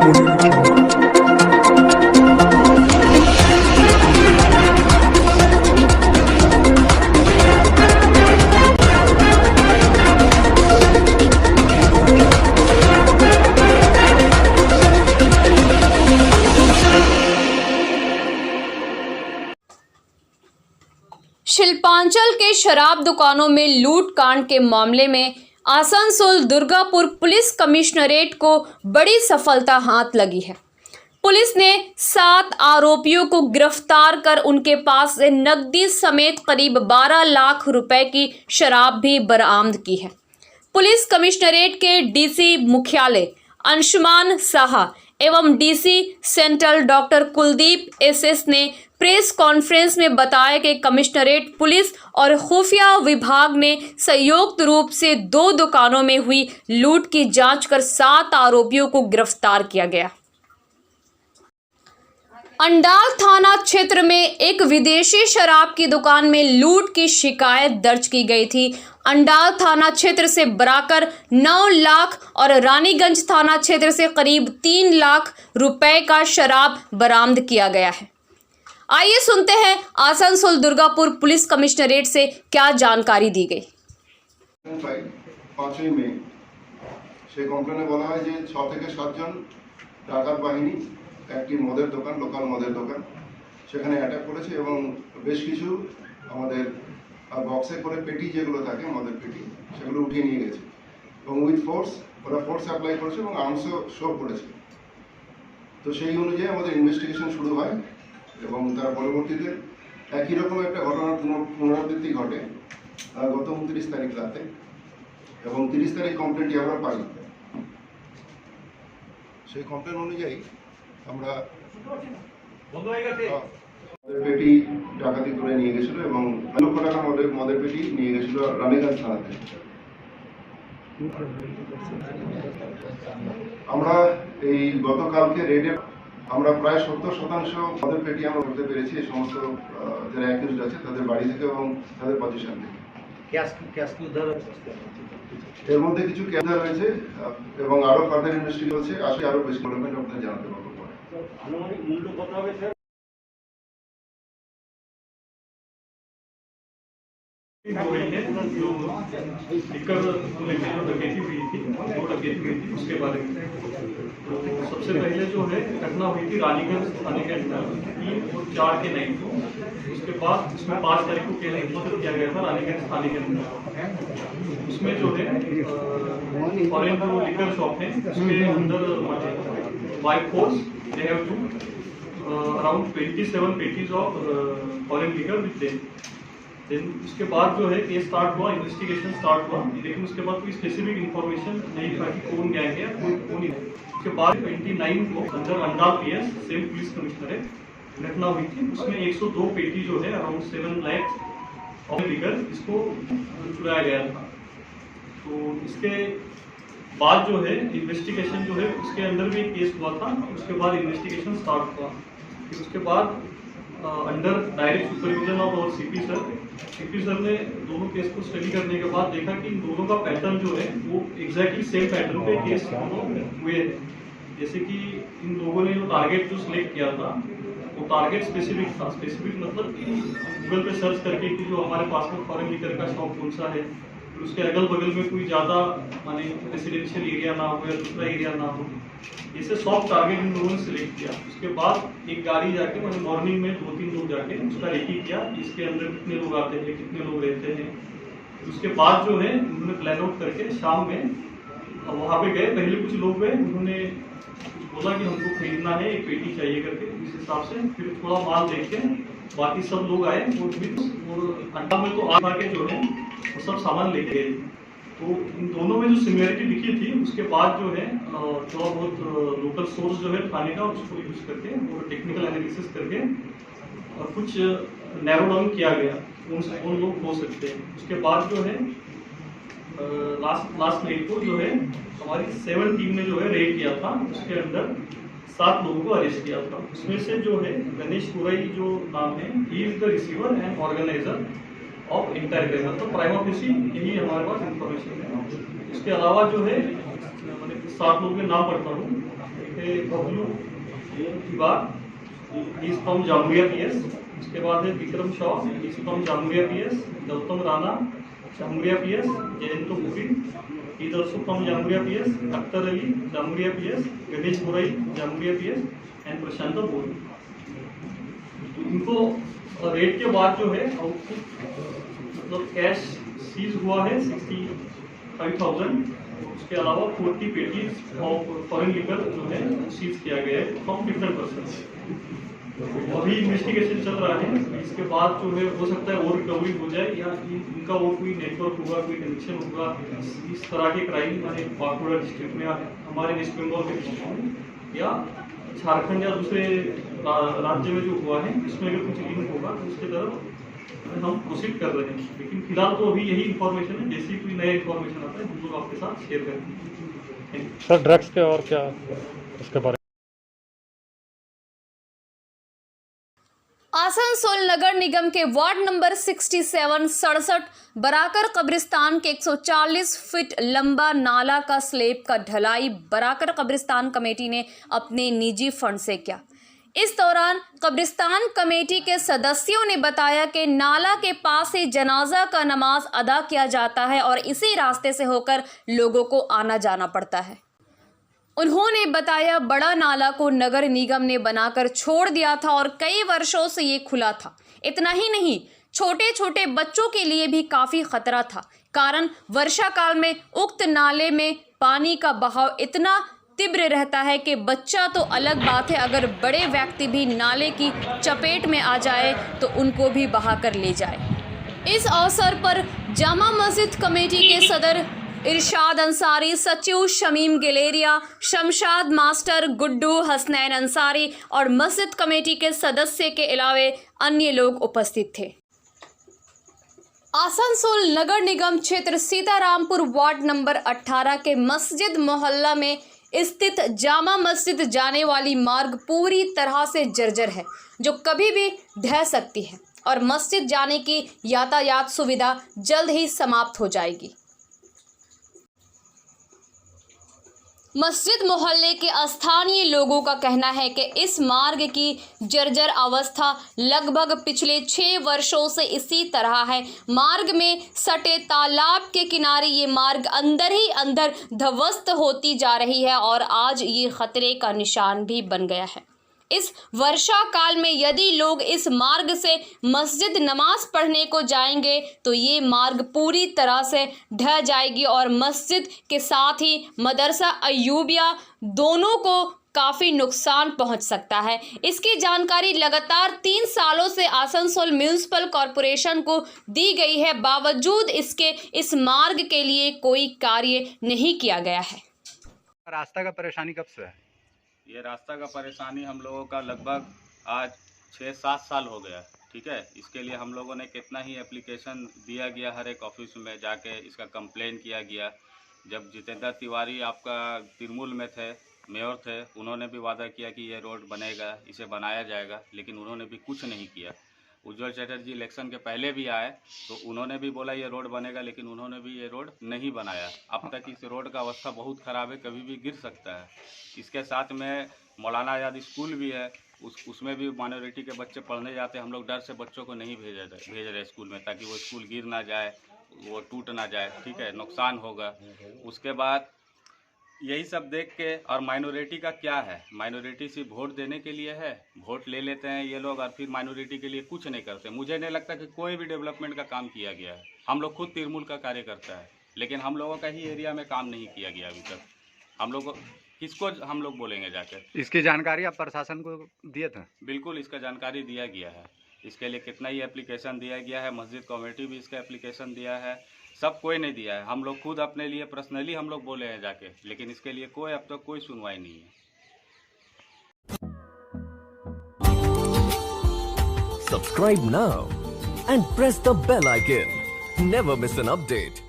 शिल्पांचल के शराब दुकानों में लूट कांड के मामले में आसनसोल दुर्गापुर पुलिस कमिश्नरेट को बड़ी सफलता हाथ लगी है। पुलिस ने 7 आरोपियों को गिरफ्तार कर उनके पास से नकदी समेत करीब 12 लाख रुपए की शराब भी बरामद की है। पुलिस कमिश्नरेट के डीसी मुख्यालय अंशुमान साहा एवं DC central doctor Kuldeep SS ने प्रेस कॉन्फ्रेंस में बताया कि कमिश्नरेट पुलिस और खुफिया विभाग ने संयुक्त रूप से 2 दुकानों में हुई लूट की जांच कर 7 आरोपियों को गिरफ्तार किया गया। अंडाल थाना क्षेत्र में एक विदेशी शराब की दुकान में लूट की शिकायत दर्ज की गई थी। अंडाल थाना क्षेत्र से बराकर 9 लाख और रानीगंज थाना क्षेत्र से करीब 3 लाख रुपए का शराब बरामद किया गया है। आइए सुनते हैं आसनसोल दुर्गापुर पुलिस कमिश्नरेट से क्या जानकारी दी गई। 5 মে সেই কমপ্লেনে বলা হয় যে 6 থেকে 7 জন ডাকাত বাহিনী একটি মদের দোকান লোকাল মদের দোকান সেখানে অ্যাটাক করেছে এবং বেশ কিছু আমাদের বক্সে করে পেটি যেগুলো থাকে মদের পেটি সেগুলো উঠিয়ে নিয়ে গেছে এবং উইথ ফোর্স ওরা ফোর্স অ্যাপ্লাই করেছে এবং আর্মসও শো করেছে। তো সেই অনুযায়ী আমাদের ইনভেস্টিগেশন শুরু হয় এবং তার পরবর্তীতে একই রকম একটা ঘটনার পুনরাবৃত্তি ঘটে গত 29 তারিখ রাতে এবং 30 তারিখ কমপ্লেনটি আমরা পাই। সেই কমপ্লেন অনুযায়ী আমরা মদের পেটি ডাকাতি করে নিয়ে গেছিল এবং 2 লক্ষ টাকা মদের পেটি নিয়ে গেছিল রানীগঞ্জ থানাতে। আমরা এই গতকালকে রেডে আমরা প্রায় 70% মদের পেটি আমরা করতে পেরেছি এই সমস্ত যারা অ্যাকিউজড আছে তাদের বাড়ি থেকে এবং তাদের পজিশন থেকে। এর মধ্যে কিছু ক্যাশ রয়েছে এবং আরো ফার্দার ইনভেস্টিগেশন হচ্ছে। আসলে আরো বেশি ডেভেলপমেন্ট আপনাদের জানাতে পারবো। আনুমানিক মূল্য কত হবে স্যার? उसके बारे में तो सबसे पहले जो है घटना हुई थी रानीगंज थाने के अंदर 3 और 4 के नाइट को। उसके बाद इसमें 5 तारीख को केस रजिस्टर किया गया था रानीगंज थाने के अंदर। उसमें जो है फॉरेन जो लिकर शॉप है उसके अंदर by force they have to around 27 पेटीज of foreign liquor with them. Then उसके बाद जो है केस स्टार्ट हुआ, इन्वेस्टिगेशन स्टार्ट हुआ, लेकिन उसके बाद कोई स्पेसिफिक इन्फॉर्मेशन नहीं था कि कौन गैंग है कौन नहीं। उसके बाद 29 को अंदर Andal PS same police commissionerate घटना हुई थी। उसमें 102 पेटी जो है अराउंड 7 लाख ऑफ लिकर इसको चुराया गया था। तो इसके बाद जो है इन्वेस्टिगेशन जो है उसके अंदर भी केस हुआ था। उसके बाद इन्वेस्टिगेशन स्टार्ट हुआ। फिर उसके बाद अंडर डायरेक्ट सुपरविजन ऑफ और सीपी सर ने दोनों केस को स्टडी करने के बाद देखा कि इन दोनों का पैटर्न जो है वो एग्जैक्टली सेम पैटर्न पे केस हुए। जैसे कि इन लोगों ने जो टारगेट जो सिलेक्ट किया था वो टारगेट स्पेसिफिक था। स्पेसिफिक मतलब कि गूगल पे सर्च करके कि जो हमारे पास में फॉरेन लिकर का शॉप कौन सा है, फिर उसके अगल बगल में कोई ज़्यादा माने रेसिडेंशियल एरिया ना हो या दूसरा एरिया ना हो, इसे सॉफ्ट टारगेट इन लोगों ने सिलेक्ट किया। उसके बाद एक गाड़ी जाके मैंने मॉर्निंग में 2-3 लोग जाके उसका रेकी किया, इसके अंदर कितने लोग आते हैं कितने लोग रहते हैं। उसके बाद जो है उन्होंने प्लान आउट करके शाम में वहाँ पे गए। पहले कुछ लोग गए, उन्होंने कुछ बोला कि हमको खरीदना है, एक पेटी चाहिए करके, इस हिसाब से फिर थोड़ा माल देख के बाकी सब लोग आए और अंडा में तो आके जो है वो सब सामान लेके गए। तो इन दोनों में जो सिमिलरिटी दिखी थी उसके बाद जो है थोड़ा बहुत लोकल सोर्स जो है थाने का उसको यूज करके और टेक्निकल एनालिसिस करके और कुछ नैरो डाउन किया गया कौन लोग हो सकते हैं। उसके बाद जो है लास्ट नाइट को जो है हमारी 7 टीम ने जो है रेड किया था। उसके अंदर 7 लोगों को अरेस्ट किया था। उसमें से जो है गणेश पुराई जो नाम है, he is the receiver and organiser of entire gang. तो प्राइम ऑफिसी यही हमारे पास इंफॉर्मेशन है। इसके अलावा जो है मैंने 7 लोगों के नाम पढ़ता हूँ। है Bablu Tiwar, he is from Jamuria PS. उसके बाद है Vikram Shaw, he is from Jamuria PS. Gautam Rana, Jamuria PS. Jayant Mufi, he is also from Jamuria PS. Akhtar Ali, Jamuria PS. Ganesh Burai, Jamuria PS and प्रशांत बोरी। इनको रेट के बाद जो है मतलब कैश सीज हुआ है 65,000। उसके अलावा 40 पेटीज ऑफ फॉरेन लिकर जो है सीज किया गया है फ्रॉम डिफरेंट पर्सन। अभी इन्वेस्टिगेशन चल रहा है, इसके बाद जो है हो सकता है और रिकवरी हो जाए या इनका और कोई नेटवर्क होगा, कोई कनेक्शन होगा इस तरह के क्राइम हमारे बांकुड़ा डिस्ट्रिक्ट में, हमारे वेस्ट बंगाल के डिस्ट्रिक्ट में या झारखंड या दूसरे राज्य में जो हुआ है इसमें अगर कुछ लिंक होगा तो उसके तरफ हम प्रोसीड कर रहे हैं। लेकिन फिलहाल तो अभी यही इन्फॉर्मेशन है, जैसे कोई नया इन्फॉर्मेशन आता है हम लोग आपके साथ शेयर करेंगे। सर ड्रग्स के और क्या उसके बारे आसनसोल नगर निगम के वार्ड नंबर 67 बराकर कब्रिस्तान के 140 फीट लंबा नाला का स्लेब का ढलाई बराकर कब्रिस्तान कमेटी ने अपने निजी फंड से किया। इस दौरान कब्रिस्तान कमेटी के सदस्यों ने बताया कि नाला के पास ही जनाजा का नमाज अदा किया जाता है और इसी रास्ते से होकर लोगों को आना जाना पड़ता है। उन्होंने बताया बड़ा नाला को नगर निगम ने बनाकर छोड़ दिया था और कई वर्षों से ये खुला था। इतना ही नहीं, छोटे छोटे बच्चों के लिए भी काफ़ी खतरा था, कारण वर्षा काल में उक्त नाले में पानी का बहाव इतना तीव्र रहता है कि बच्चा तो अलग बात है, अगर बड़े व्यक्ति भी नाले की चपेट में आ जाए तो उनको भी बहाकर ले जाए। इस अवसर पर जामा मस्जिद कमेटी के सदर इरशाद अंसारी, सचिव शमीम गिलेरिया, शमशाद मास्टर, गुड्डू, हसनैन अंसारी और मस्जिद कमेटी के सदस्य के अलावे अन्य लोग उपस्थित थे। आसनसोल नगर निगम क्षेत्र सीतारामपुर वार्ड नंबर 18 के मस्जिद मोहल्ला में स्थित जामा मस्जिद जाने वाली मार्ग पूरी तरह से जर्जर है, जो कभी भी ढह सकती है और मस्जिद जाने की यातायात सुविधा जल्द ही समाप्त हो जाएगी। मस्जिद मोहल्ले के स्थानीय लोगों का कहना है कि इस मार्ग की जर्जर अवस्था लगभग पिछले 6 वर्षों से इसी तरह है। मार्ग में सटे तालाब के किनारे ये मार्ग अंदर ही अंदर ध्वस्त होती जा रही है और आज ये खतरे का निशान भी बन गया है। इस वर्षा काल में यदि लोग इस मार्ग से मस्जिद नमाज पढ़ने को जाएंगे तो ये मार्ग पूरी तरह से ढह जाएगी और मस्जिद के साथ ही मदरसा अय्यूबिया दोनों को काफ़ी नुकसान पहुंच सकता है। इसकी जानकारी लगातार 3 सालों से आसनसोल म्यूनिसिपल कॉरपोरेशन को दी गई है, बावजूद इसके इस मार्ग के लिए कोई कार्य नहीं किया गया है। रास्ता का परेशानी कब से है? ये रास्ता का परेशानी हम लोगों का लगभग आज 6-7 साल हो गया, ठीक है। इसके लिए हम लोगों ने कितना ही एप्लीकेशन दिया गया, हर एक ऑफिस में जाके इसका कंप्लेन किया गया। जब जितेंद्र तिवारी आपका तिरमुल में थे, मेयर थे, उन्होंने भी वादा किया कि ये रोड बनेगा, इसे बनाया जाएगा, लेकिन उन्होंने भी कुछ नहीं किया। उज्जवल चटर्जी इलेक्शन के पहले भी आए तो उन्होंने भी बोला ये रोड बनेगा, लेकिन उन्होंने भी ये रोड नहीं बनाया। अब तक इस रोड का अवस्था बहुत ख़राब है, कभी भी गिर सकता है। इसके साथ में मौलाना आज़ाद स्कूल भी है, उसमें भी माइनॉरिटी के बच्चे पढ़ने जाते हैं। हम लोग डर से बच्चों को नहीं भेज रहे स्कूल में, ताकि वो स्कूल गिर ना जाए, वो टूट ना जाए, ठीक है, नुकसान होगा। उसके बाद यही सब देख के, और माइनॉरिटी का क्या है, माइनॉरिटी सिर्फ वोट देने के लिए है, वोट ले लेते हैं ये लोग और फिर माइनॉरिटी के लिए कुछ नहीं करते। मुझे नहीं लगता कि कोई भी डेवलपमेंट का काम किया गया है। हम लोग खुद तिरमुल का कार्य करता है, लेकिन हम लोगों का ही एरिया में काम नहीं किया गया अभी तक। हम लोग किसको हम लोग बोलेंगे जाकर? इसकी जानकारी आप प्रशासन को दिए थे? बिल्कुल, इसका जानकारी दिया गया है। इसके लिए कितना ही एप्लीकेशन दिया गया है, मस्जिद कमेटी भी इसका एप्लीकेशन दिया है, सब कोई नहीं दिया है। हम लोग खुद अपने लिए पर्सनली हम लोग बोले हैं जाके, लेकिन इसके लिए कोई अब तक कोई सुनवाई नहीं है। Subscribe now and press the bell icon. Never miss an update.